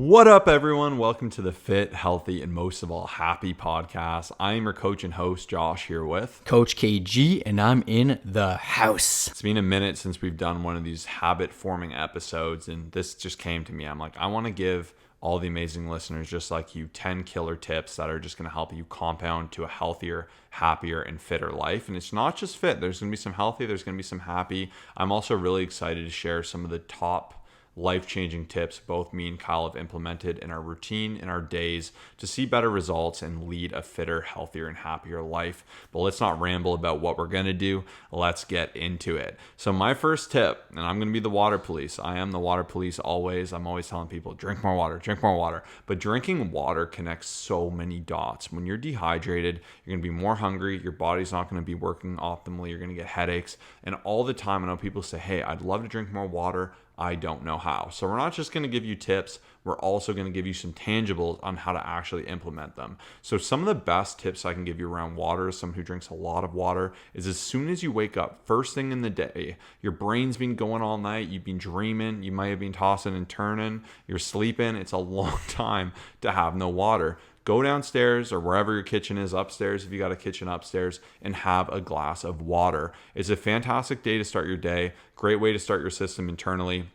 What up, everyone? Welcome to the Fit, Healthy, and most of all, Happy podcast. I am your coach and host, Josh, here with Coach KG, and I'm in the house. It's been a minute since we've done one of these habit-forming episodes, and this just came to me. I'm like, I want to give all the amazing listeners just like you 10 killer tips that are just going to help you compound to a healthier, happier, and fitter life. And it's not just fit. There's going to be some healthy. There's going to be some happy. I'm also really excited to share some of the top life-changing tips both me and Kyle have implemented in our routine, in our days, to see better results and lead a fitter, healthier, and happier life. But let's not ramble about what we're going to do. Let's get into it. So my first tip, and I'm going to be the water police. I am the water police always. I'm always telling people, drink more water, drink more water. But drinking water connects so many dots. When you're dehydrated, you're going to be more hungry. Your body's not going to be working optimally. You're going to get headaches. And all the time, I know people say, hey, I'd love to drink more water. I don't know how. So we're not just going to give you tips. We're also going to give you some tangibles on how to actually implement them. So some of the best tips I can give you around water, as someone who drinks a lot of water, is as soon as you wake up, first thing in the day, your brain's been going all night. You've been dreaming. You might have been tossing and turning. You're sleeping. It's a long time to have no water. Go downstairs or wherever your kitchen is, upstairs if you got a kitchen upstairs, and have a glass of water. It's a fantastic day to start your day. Great way to start your system internally.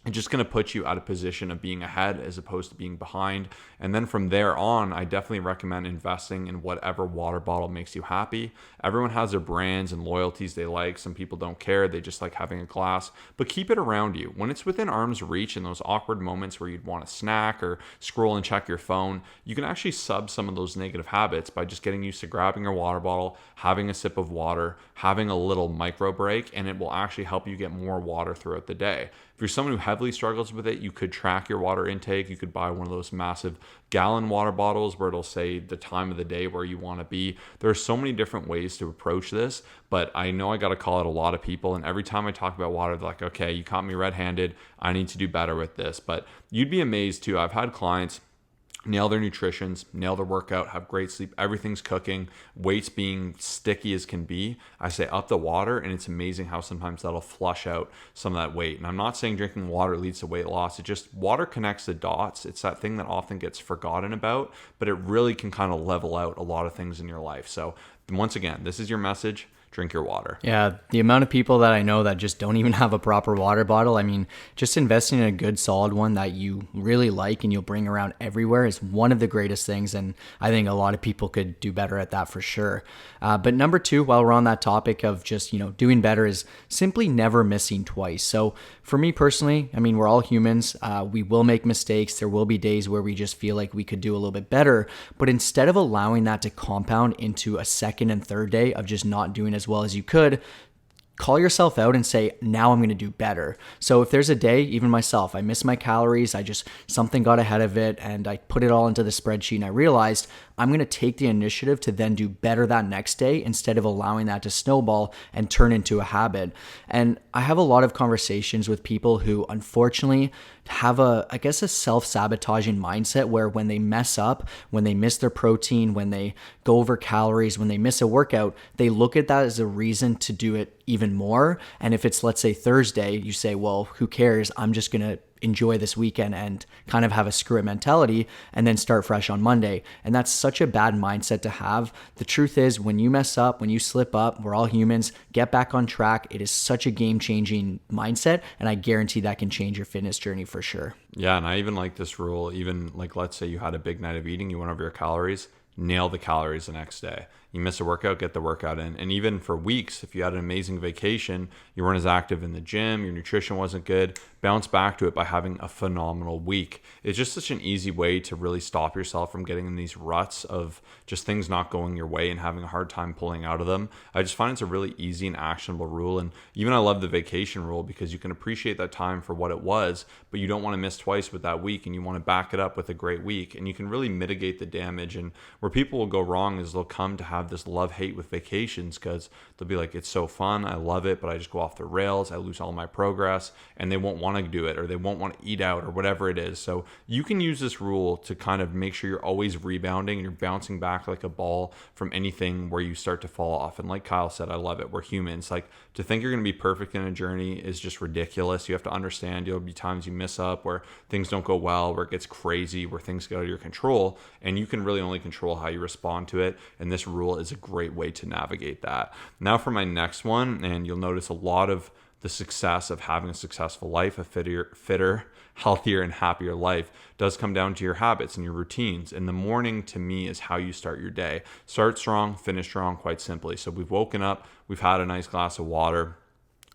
It's just going to put you at a position of being ahead as opposed to being behind. And then from there on, I definitely recommend investing in whatever water bottle makes you happy. Everyone has their brands and loyalties they like. Some people don't care. They just like having a glass. But keep it around you. When it's within arm's reach in those awkward moments where you'd want a snack or scroll and check your phone, you can actually sub some of those negative habits by just getting used to grabbing your water bottle, having a sip of water, having a little micro break, and it will actually help you get more water throughout the day. If you're someone who heavily struggles with it, you could track your water intake. You could buy one of those massive gallon water bottles where it'll say the time of the day where you want to be. There are so many different ways to approach this, but I know I got to call out a lot of people. And every time I talk about water, they're like, okay, you caught me red-handed. I need to do better with this. But you'd be amazed too. I've had clients nail their nutritions, nail their workout, have great sleep, everything's cooking, weights being sticky as can be. I say up the water, and it's amazing how sometimes that'll flush out some of that weight. And I'm not saying drinking water leads to weight loss. It just, water connects the dots. It's that thing that often gets forgotten about, but it really can kind of level out a lot of things in your life. So once again, this is your message. Drink your water. Yeah, the amount of people that I know that just don't even have a proper water bottle. I mean, just investing in a good solid one that you really like and you'll bring around everywhere is one of the greatest things. And I think a lot of people could do better at that for sure. But number two, while we're on that topic of just, doing better, is simply never missing twice. So for me personally, I mean, we're all humans. We will make mistakes. There will be days where we just feel like we could do a little bit better. But instead of allowing that to compound into a second and third day of just not doing as well as you could, call yourself out and say, now I'm going to do better. So if there's a day, even myself, I missed my calories, something got ahead of it and I put it all into the spreadsheet and I realized I'm going to take the initiative to then do better that next day instead of allowing that to snowball and turn into a habit. And I have a lot of conversations with people who unfortunately have a self-sabotaging mindset where when they mess up, when they miss their protein, when they go over calories, when they miss a workout, they look at that as a reason to do it even more. And if it's, let's say, Thursday, you say, well, who cares? I'm just going to enjoy this weekend and kind of have a screw it mentality and then start fresh on Monday. And that's such a bad mindset to have. The truth is, when you mess up, when you slip up, we're all humans, get back on track. It is such a game-changing mindset, and I guarantee that can change your fitness journey for sure. Yeah, and I even like this rule. Even like, let's say you had a big night of eating, you went over your calories, nail the calories the next day. You miss a workout, get the workout in. And even for weeks, if you had an amazing vacation, you weren't as active in the gym, your nutrition wasn't good, bounce back to it by having a phenomenal week. It's just such an easy way to really stop yourself from getting in these ruts of just things not going your way and having a hard time pulling out of them. I just find it's a really easy and actionable rule. And even I love the vacation rule because you can appreciate that time for what it was, but you don't want to miss twice with that week and you want to back it up with a great week. And you can really mitigate the damage. And where people will go wrong is they'll come to have have this love-hate with vacations because they'll be like, it's so fun, I love it, but I just go off the rails, I lose all my progress, and they won't want to do it, or they won't want to eat out, or whatever it is. So you can use this rule to kind of make sure you're always rebounding and you're bouncing back like a ball from anything where you start to fall off. And like Kyle said, I love it. We're humans. Like, to think you're going to be perfect in a journey is just ridiculous. You have to understand there'll be times you miss up, where things don't go well, where it gets crazy, where things go out of your control, and you can really only control how you respond to it. And this rule is a great way to navigate that. Now for my next one, and you'll notice a lot of the success of having a successful life, a fitter, healthier, and happier life does come down to your habits and your routines. And the morning, to me, is how you start your day. Start strong, finish strong, quite simply. So we've woken up, we've had a nice glass of water.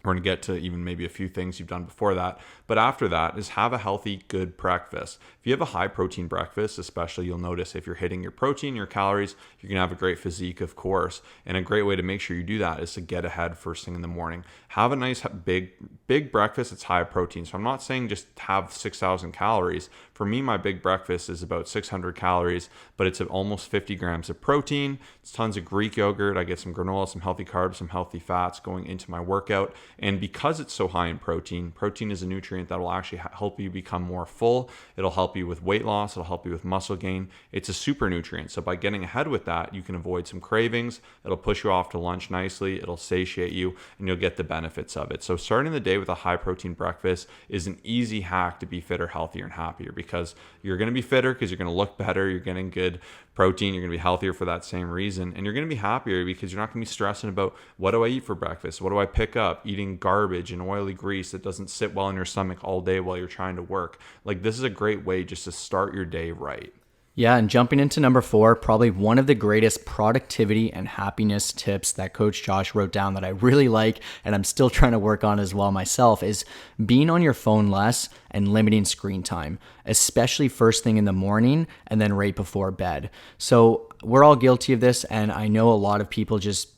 We're going to get to even maybe a few things you've done before that. But after that is have a healthy, good breakfast. If you have a high protein breakfast, especially, you'll notice if you're hitting your protein, your calories, you're going to have a great physique, of course. And a great way to make sure you do that is to get ahead first thing in the morning. Have a nice big breakfast. It's high protein. So I'm not saying just have 6,000 calories. For me, my big breakfast is about 600 calories, but it's almost 50 grams of protein. It's tons of Greek yogurt. I get some granola, some healthy carbs, some healthy fats going into my workout. And because it's so high in protein, protein is a nutrient that will actually help you become more full. It'll help you with weight loss. It'll help you with muscle gain. It's a super nutrient. So by getting ahead with that, you can avoid some cravings. It'll push you off to lunch nicely. It'll satiate you, and you'll get the benefits of it. So starting the day with a high protein breakfast is an easy hack to be fitter, healthier, and happier, because you're going to be fitter because you're going to look better. You're getting good protein. You're going to be healthier for that same reason. And you're going to be happier because you're not going to be stressing about, what do I eat for breakfast? What do I pick up? Eating garbage and oily grease that doesn't sit well in your stomach all day while you're trying to work. Like, this is a great way just to start your day right. Yeah, and jumping into number 4, probably one of the greatest productivity and happiness tips that Coach Josh wrote down that I really like, and I'm still trying to work on as well myself, is being on your phone less and limiting screen time, especially first thing in the morning and then right before bed. So we're all guilty of this, and I know a lot of people just,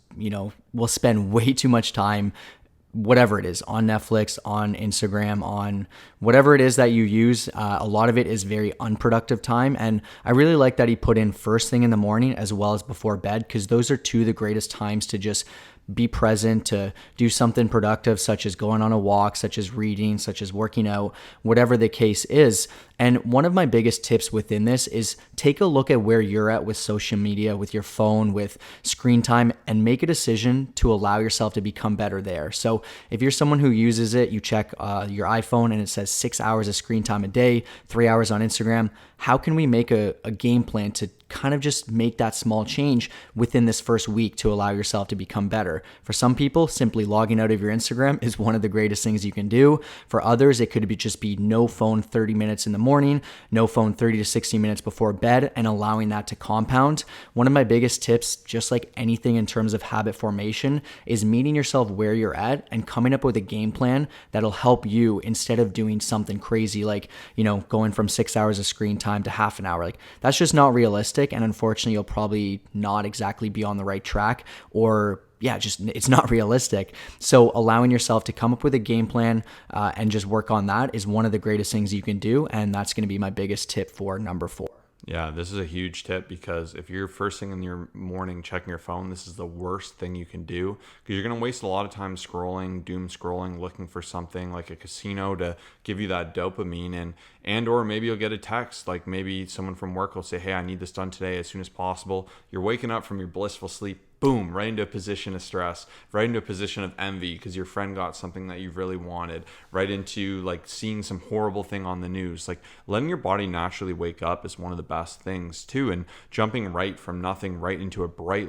will spend way too much time, whatever it is, on Netflix, on Instagram, on whatever it is that you use. A lot of it is very unproductive time. And I really like that he put in first thing in the morning as well as before bed, because those are two of the greatest times to just be present, to do something productive, such as going on a walk, such as reading, such as working out, whatever the case is. And one of my biggest tips within this is take a look at where you're at with social media, with your phone, with screen time, and make a decision to allow yourself to become better there. So if you're someone who uses it, you check your iPhone and it says 6 hours of screen time a day, 3 hours on Instagram. How can we make a game plan to kind of just make that small change within this first week to allow yourself to become better? For some people, simply logging out of your Instagram is one of the greatest things you can do. For others, it could just be no phone 30 minutes in the morning, no phone 30 to 60 minutes before bed, and allowing that to compound. One of my biggest tips, just like anything in terms of habit formation, is meeting yourself where you're at and coming up with a game plan that'll help you, instead of doing something crazy like, going from 6 hours of screen time to half an hour. Like, that's just not realistic. And unfortunately, you'll probably not exactly be on the right track, or it's not realistic. So allowing yourself to come up with a game plan and just work on that is one of the greatest things you can do. And that's going to be my biggest tip for number 4. Yeah, this is a huge tip, because if you're first thing in your morning checking your phone, this is the worst thing you can do, because you're going to waste a lot of time scrolling, doom scrolling, looking for something like a casino to give you that dopamine, and or maybe you'll get a text, like maybe someone from work will say, hey, I need this done today as soon as possible. You're waking up from your blissful sleep, boom, right into a position of stress, right into a position of envy because your friend got something that you really wanted, right into like seeing some horrible thing on the news. Like, letting your body naturally wake up is one of the best things too. And jumping right from nothing right into a bright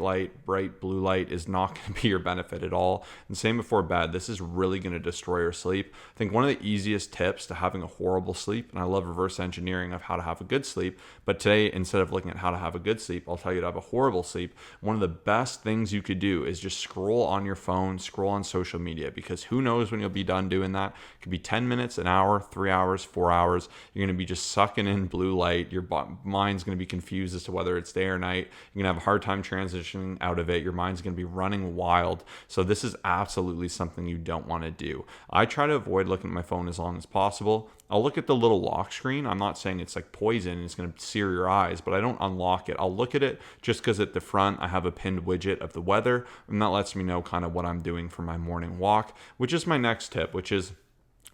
blue light is not going to be your benefit at all. And same before bed. This is really going to destroy your sleep. I think one of the easiest tips to having a horrible sleep, and I love reverse engineering of how to have a good sleep, but today, instead of looking at how to have a good sleep, I'll tell you to have a horrible sleep. One of the best best things you could do is just scroll on your phone, scroll on social media, because who knows when you'll be done doing that. It could be 10 minutes, an hour, 3 hours, 4 hours. You're going to be just sucking in blue light. Your mind's going to be confused as to whether it's day or night. You're going to have a hard time transitioning out of it. Your mind's going to be running wild. So this is absolutely something you don't want to do. I try to avoid looking at my phone as long as possible. I'll look at the little lock screen. I'm not saying it's like poison and it's going to sear your eyes, but I don't unlock it. I'll look at it just because at the front I have a pinned widget of the weather, and that lets me know kind of what I'm doing for my morning walk, which is my next tip, which is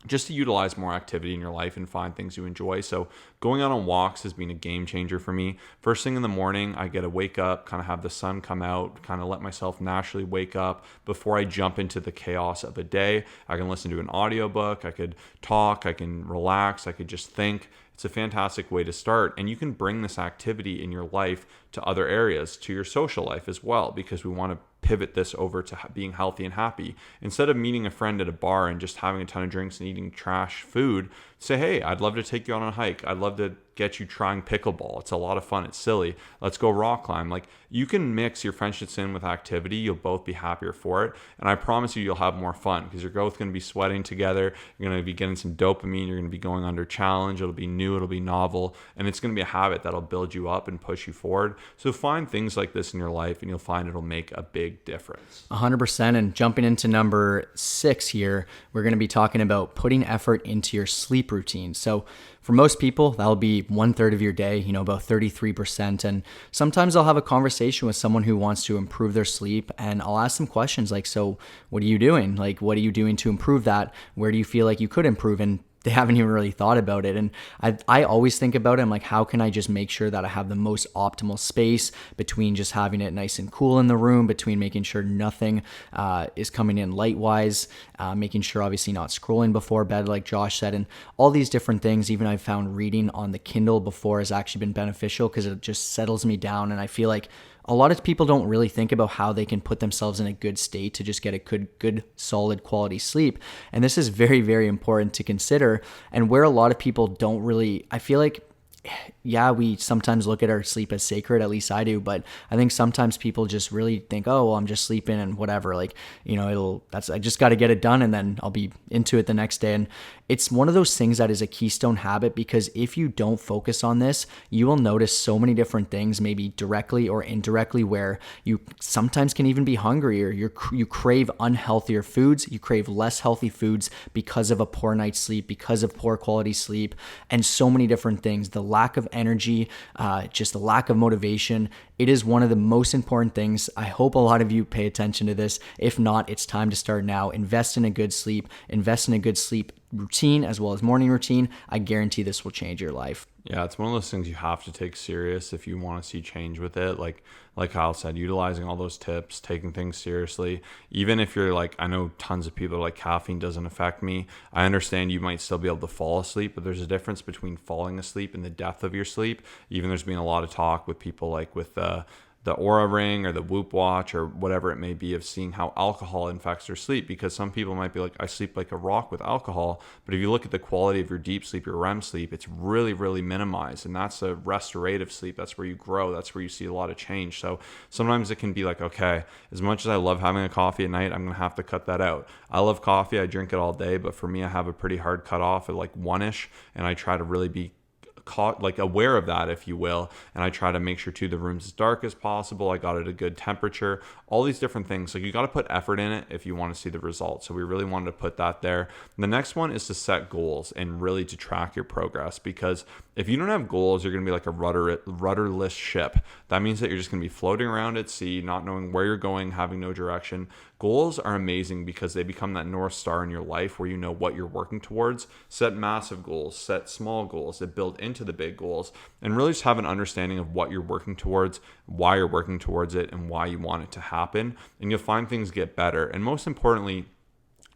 just to utilize more activity in your life and find things you enjoy. So going out on walks has been a game changer for me. First thing in the morning, I get to wake up, kind of have the sun come out, kind of let myself naturally wake up before I jump into the chaos of a day. I can listen to an audiobook, I could talk, I can relax, I could just think. It's a fantastic way to start, and you can bring this activity in your life to other areas, to your social life as well, because we want to pivot this over to being healthy and happy. Instead of meeting a friend at a bar and just having a ton of drinks and eating trash food, say, hey, I'd love to take you on a hike. I'd love to get you trying pickleball. It's a lot of fun. It's silly. Let's go rock climb. Like, you can mix your friendships in with activity. You'll both be happier for it. And I promise you'll have more fun because you're both going to be sweating together. You're going to be getting some dopamine. You're going to be going under challenge. It'll be new. It'll be novel. And it's going to be a habit that'll build you up and push you forward. So find things like this in your life and you'll find it'll make a big difference. 100%. And jumping into number 6 here, we're going to be talking about putting effort into your sleep routine. So for most people, that'll be 1/3 of your day, about 33%. And sometimes I'll have a conversation with someone who wants to improve their sleep, and I'll ask them questions like, so what are you doing? Like, what are you doing to improve that? Where do you feel like you could improve? And they haven't even really thought about it. And I always think about it. I'm like, how can I just make sure that I have the most optimal space between just having it nice and cool in the room, between making sure nothing is coming in light-wise, making sure obviously not scrolling before bed, like Josh said, and all these different things. Even I've found reading on the Kindle before has actually been beneficial because it just settles me down. And I feel like a lot of people don't really think about how they can put themselves in a good state to just get a good, solid quality sleep. And this is very, very important to consider. And where a lot of people don't really, I feel like, yeah, we sometimes look at our sleep as sacred, at least I do, but I think sometimes people just really think, oh, well, I'm just sleeping and whatever, like, I just got to get it done and then I'll be into it the next day. And it's one of those things that is a keystone habit, because if you don't focus on this, you will notice so many different things, maybe directly or indirectly, where you sometimes can even be hungry, or you crave unhealthier foods, you crave less healthy foods because of a poor night's sleep, because of poor quality sleep, and so many different things. The lack of energy, just the lack of motivation. It is one of the most important things. I hope a lot of you pay attention to this. If not, it's time to start now. Invest in a good sleep. Invest in a good sleep routine as well as morning routine. I guarantee this will change your life. Yeah, it's one of those things you have to take serious if you want to see change with it. Like Kyle said, utilizing all those tips, taking things seriously. Even if you're like, I know tons of people are like, caffeine doesn't affect me. I understand you might still be able to fall asleep, but there's a difference between falling asleep and the depth of your sleep. Even there's been a lot of talk with people like with the Oura Ring or the Whoop Watch or whatever it may be, of seeing how alcohol infects their sleep, because some people might be like, I sleep like a rock with alcohol, but if you look at the quality of your deep sleep, your REM sleep, it's really, really minimized, and that's a restorative sleep. That's where you grow. That's where you see a lot of change. So sometimes it can be like, okay, as much as I love having a coffee at night, I'm gonna have to cut that out. I love coffee, I drink it all day, but for me, I have a pretty hard cutoff at like 1-ish, and I try to really be aware of that, if you will, and I try to make sure too the room's as dark as possible. I got it at a good temperature, all these different things. Like, you got to put effort in it if you want to see the results. So we really wanted to put that there. The next one is to set goals and really to track your progress, because if you don't have goals, you're going to be like a rudderless ship. That means that you're just going to be floating around at sea, not knowing where you're going, having no direction. Goals are amazing because they become that North Star in your life where you know what you're working towards. Set massive goals, set small goals that build into the big goals, and really just have an understanding of what you're working towards, why you're working towards it, and why you want it to happen. And you'll find things get better. And most importantly,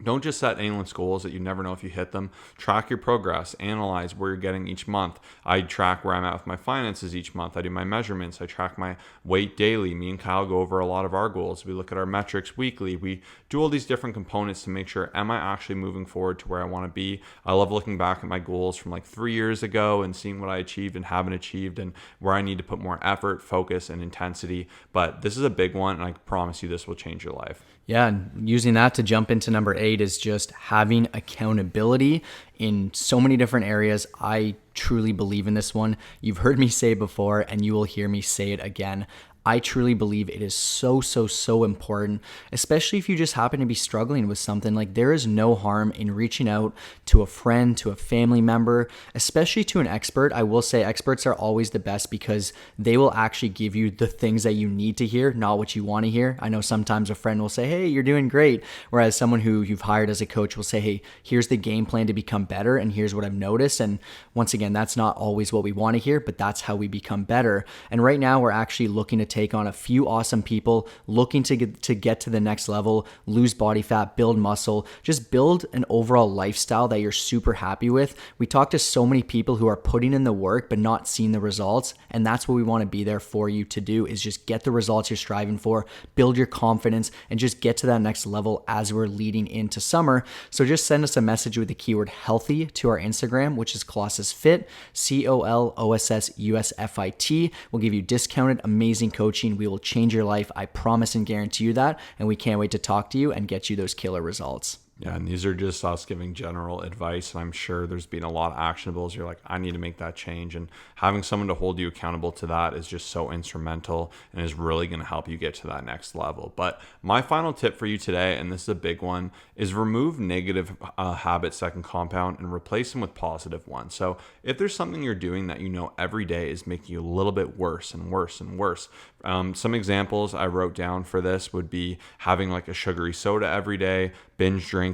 Don't just set aimless goals that you never know if you hit them. Track your progress. Analyze where you're getting each month. I track where I'm at with my finances each month. I do my measurements. I track my weight daily. Me and Kyle go over a lot of our goals. We look at our metrics weekly. We do all these different components to make sure, am I actually moving forward to where I want to be? I love looking back at my goals from like 3 years ago and seeing what I achieved and haven't achieved and where I need to put more effort, focus, and intensity. But this is a big one, and I promise you this will change your life. Yeah, and using that to jump into number 8 is just having accountability in so many different areas. I truly believe in this one. You've heard me say it before, and you will hear me say it again. I truly believe it is so important, especially if you just happen to be struggling with something. Like, there is no harm in reaching out to a friend, to a family member, especially to an expert. I will say experts are always the best because they will actually give you the things that you need to hear, not what you want to hear. I know sometimes a friend will say, hey, you're doing great. Whereas someone who you've hired as a coach will say, hey, here's the game plan to become better, and here's what I've noticed. And once again, that's not always what we want to hear, but that's how we become better. And right now we're actually looking to take on a few awesome people looking to get to the next level, lose body fat, build muscle, just build an overall lifestyle that you're super happy with. We talk to so many people who are putting in the work but not seeing the results, and that's what we want to be there for you to do, is just get the results you're striving for, build your confidence, and just get to that next level as we're leading into summer. So just send us a message with the keyword healthy to our Instagram, which is Colossus Fit, COLOSSUSFIT. We'll give you discounted, amazing coaching. We will change your life. I promise and guarantee you that. And we can't wait to talk to you and get you those killer results. Yeah, and these are just us giving general advice, and I'm sure there's been a lot of actionables. You're like, I need to make that change, and having someone to hold you accountable to that is just so instrumental and is really going to help you get to that next level. But my final tip for you today, and this is a big one, is remove negative habits that can compound and replace them with positive ones. So if there's something you're doing that you know every day is making you a little bit worse and worse and worse, some examples I wrote down for this would be having like a sugary soda every day, binge drinking,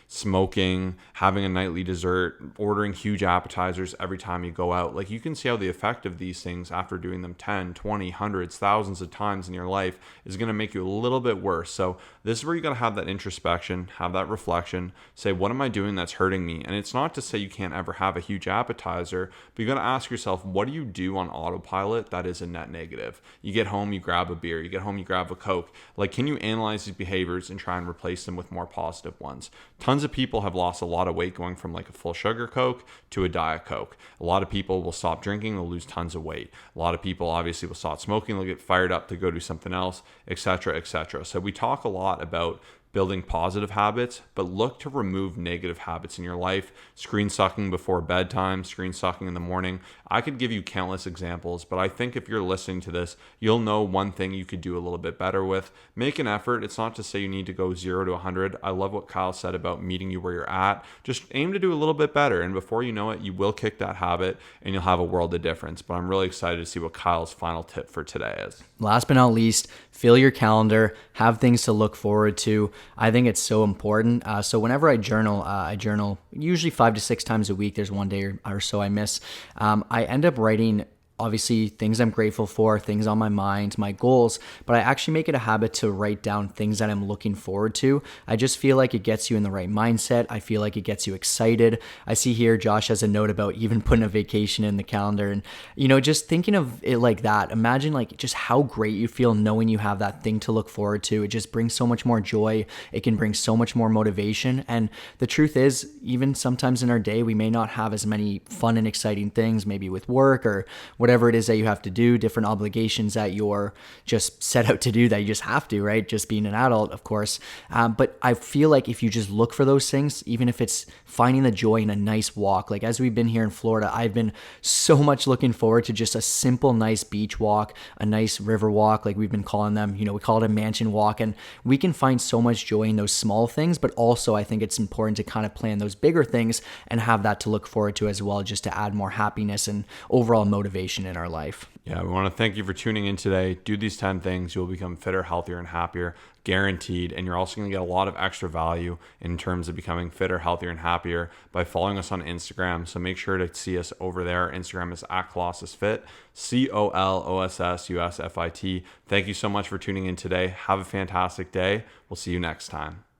smoking, having a nightly dessert, ordering huge appetizers every time you go out. Like, you can see how the effect of these things after doing them 10, 20, hundreds, thousands of times in your life is going to make you a little bit worse. So this is where you got to have that introspection, have that reflection, say, what am I doing that's hurting me? And it's not to say you can't ever have a huge appetizer, but you got to ask yourself, what do you do on autopilot that is a net negative? You get home, you grab a beer, you get home, you grab a Coke. Like, can you analyze these behaviors and try and replace them with more positive ones? Tons of people have lost a lot of weight going from like a full sugar Coke to a Diet Coke. A lot of people will stop drinking, they'll lose tons of weight. A lot of people obviously will stop smoking, they'll get fired up to go do something else, etc., etc. So we talk a lot about building positive habits, but look to remove negative habits in your life. Screen sucking before bedtime, screen sucking in the morning. I could give you countless examples, but I think if you're listening to this, you'll know one thing you could do a little bit better with. Make an effort. It's not to say you need to go 0 to 100. I love what Kyle said about meeting you where you're at. Just aim to do a little bit better, and before you know it, you will kick that habit and you'll have a world of difference. But I'm really excited to see what Kyle's final tip for today is. Last but not least, fill your calendar, have things to look forward to. I think it's so important. So whenever I journal usually 5 to 6 times a week. There's one day or so I miss. I end up writing obviously things I'm grateful for, things on my mind, my goals, but I actually make it a habit to write down things that I'm looking forward to. I just feel like it gets you in the right mindset. I feel like it gets you excited. I see here Josh has a note about even putting a vacation in the calendar, and just thinking of it like that. Imagine like just how great you feel knowing you have that thing to look forward to. It just brings so much more joy. It can bring so much more motivation. And the truth is, even sometimes in our day, we may not have as many fun and exciting things, maybe with work or whatever it is that you have to do, different obligations that you're just set out to do that you just have to, right? Just being an adult, of course. But I feel like if you just look for those things, even if it's finding the joy in a nice walk, like as we've been here in Florida, I've been so much looking forward to just a simple, nice beach walk, a nice river walk, like we've been calling them, we call it a mansion walk. And we can find so much joy in those small things, but also I think it's important to kind of plan those bigger things and have that to look forward to as well, just to add more happiness and overall motivation in our life. Yeah, we want to thank you for tuning in today. Do these 10 things. You'll become fitter, healthier, and happier, guaranteed. And you're also going to get a lot of extra value in terms of becoming fitter, healthier, and happier by following us on Instagram. So make sure to see us over there. Instagram is @ColossusFit, COLOSSUSFIT. Thank you so much for tuning in today. Have a fantastic day. We'll see you next time.